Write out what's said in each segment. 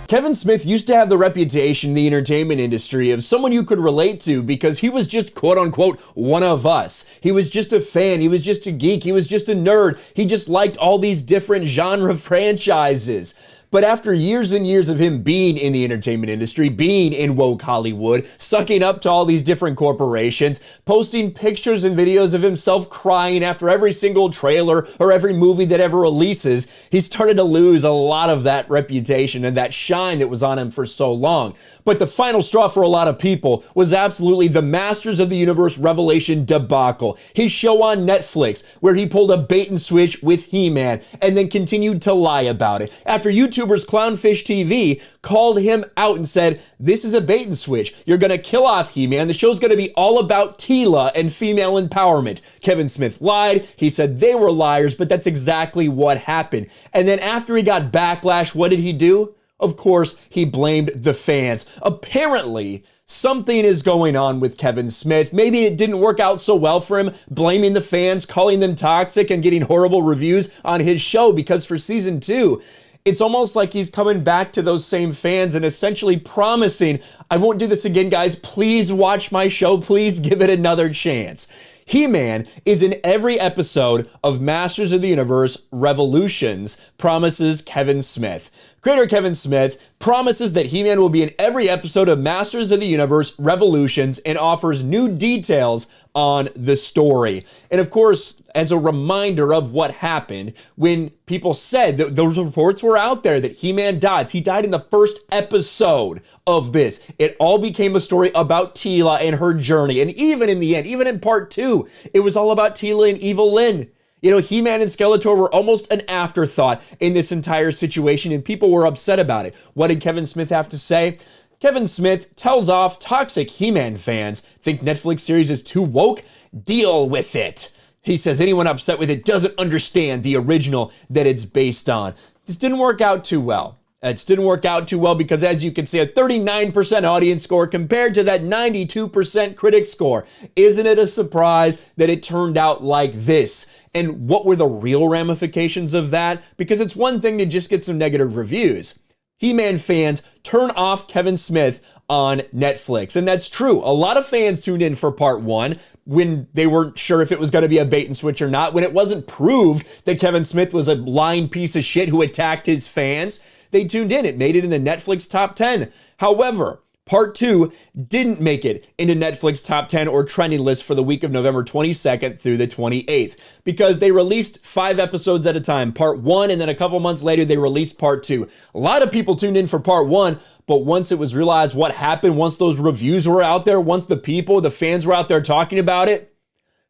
Kevin Smith used to have the reputation in the entertainment industry of someone you could relate to because he was just quote-unquote one of us. He was just a fan, he was just a geek, he was just a nerd, he just liked all these different genre franchises. But after years and years of him being in the entertainment industry, being in woke Hollywood, sucking up to all these different corporations, posting pictures and videos of himself crying after every single trailer or every movie that ever releases, he started to lose a lot of that reputation and that shine that was on him for so long. But the final straw for a lot of people was absolutely the Masters of the Universe Revelation debacle. His show on Netflix, where he pulled a bait and switch with He-Man and then continued to lie about it. After YouTubers Clownfish TV called him out and said, this is a bait and switch. You're going to kill off He-Man. The show's going to be all about Teela and female empowerment. Kevin Smith lied. He said they were liars, but that's exactly what happened. And then after he got backlash, what did he do? Of course, he blamed the fans. Apparently, something is going on with Kevin Smith. Maybe it didn't work out so well for him, blaming the fans, calling them toxic, and getting horrible reviews on his show, because for season 2, it's almost like he's coming back to those same fans and essentially promising, I won't do this again, guys. Please watch my show. Please give it another chance. He-Man is in every episode of Masters of the Universe Revolutions, promises Kevin Smith. Creator Kevin Smith promises that He-Man will be in every episode of Masters of the Universe Revolutions and offers new details on the story. And of course, as a reminder of what happened, when people said that those reports were out there that He-Man died, he died in the first episode of this. It all became a story about Teela and her journey. And even in the end, even in part 2, it was all about Teela and Evil Lynn. You know, He-Man and Skeletor were almost an afterthought in this entire situation, and people were upset about it. What did Kevin Smith have to say? Kevin Smith tells off toxic He-Man fans. Think Netflix series is too woke? Deal with it. He says anyone upset with it doesn't understand the original that it's based on. This didn't work out too well. It didn't work out too well because, as you can see, a 39% audience score compared to that 92% critic score. Isn't it a surprise that it turned out like this? And what were the real ramifications of that? Because it's one thing to just get some negative reviews. He-Man fans turn off Kevin Smith on Netflix. And that's true. A lot of fans tuned in for part 1 when they weren't sure if it was going to be a bait and switch or not, when it wasn't proved that Kevin Smith was a lying piece of shit who attacked his fans. They tuned in. It made it in the Netflix top 10. However, part 2 didn't make it into Netflix top 10 or trending list for the week of November 22nd through the 28th because they released 5 episodes at a time, part 1, and then a couple months later they released part 2. A lot of people tuned in for part 1, but once it was realized what happened, once those reviews were out there, once the fans were out there talking about it,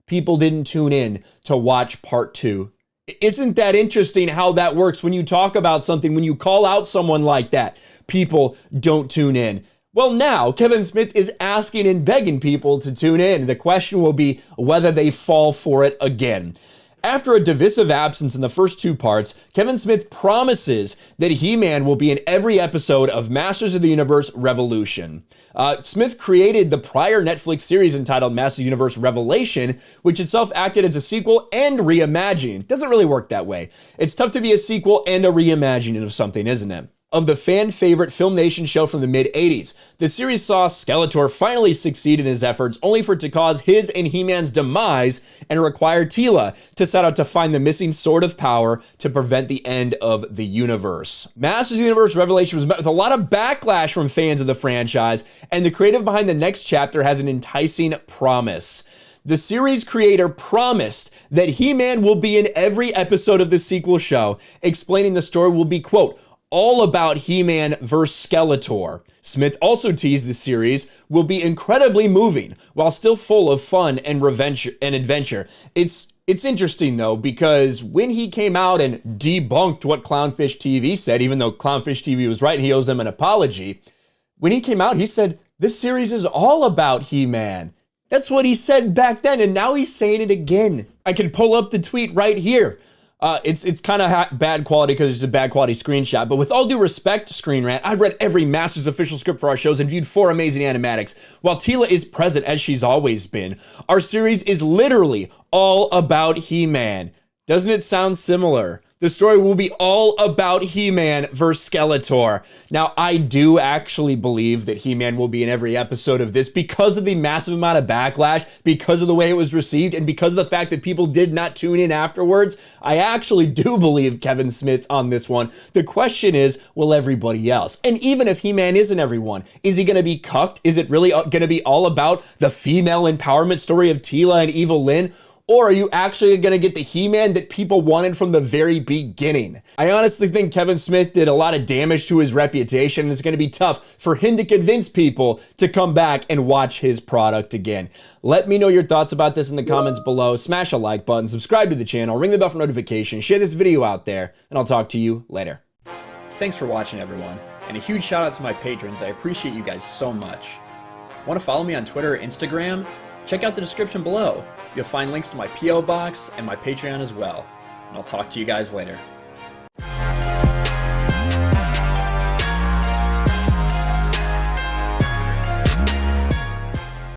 people didn't tune in to watch part 2. Isn't that interesting how that works? When you talk about something, when you call out someone like that, people don't tune in. Well, now Kevin Smith is asking and begging people to tune in. The question will be whether they fall for it again. After a divisive absence in the first 2 parts, Kevin Smith promises that He-Man will be in every episode of Masters of the Universe Revolution. Smith created the prior Netflix series entitled Masters of the Universe Revelation, which itself acted as a sequel and reimagining. Doesn't really work that way. It's tough to be a sequel and a reimagining of something, isn't it? Of the fan favorite Film Nation show from the mid-80s. The series saw Skeletor finally succeed in his efforts, only for it to cause his and He-Man's demise and require Teela to set out to find the missing sword of power to prevent the end of the universe. Masters of the Universe Revelation was met with a lot of backlash from fans of the franchise, and the creative behind the next chapter has an enticing promise. The series creator promised that He-Man will be in every episode of the sequel show, explaining the story will be, quote, all about He-Man versus Skeletor. Smith also teased the series will be incredibly moving while still full of fun and adventure. It's interesting though, because when he came out and debunked what Clownfish TV said, even though Clownfish TV was right and he owes them an apology, when he came out, he said, this series is all about He-Man. That's what he said back then, and now he's saying it again. I can pull up the tweet right here. It's kind of bad quality because it's a bad quality screenshot, but with all due respect to Screen Rant, I've read every Masters official script for our shows and viewed 4 amazing animatics. While Teela is present as she's always been, our series is literally all about He-Man. Doesn't it sound similar The story will be all about He-Man versus Skeletor. Now, I do actually believe that He-Man will be in every episode of this because of the massive amount of backlash, because of the way it was received, and because of the fact that people did not tune in afterwards. I actually do believe Kevin Smith on this one. The question is, will everybody else? And even if He-Man isn't everyone, is he going to be cucked? Is it really going to be all about the female empowerment story of Teela and Evil Lynn? Or are you actually going to get the He-Man that people wanted from the very beginning? I honestly think Kevin Smith did a lot of damage to his reputation, and it's going to be tough for him to convince people to come back and watch his product again. Let me know your thoughts about this in the comments below. Smash a like button, subscribe to the channel, ring the bell for notifications, share this video out there, and I'll talk to you later. Thanks for watching, everyone, and a huge shout out to my patrons. I appreciate you guys so much. Want to follow me on Twitter or Instagram? Check out the description below. You'll find links to my P.O. box and my Patreon as well. And I'll talk to you guys later.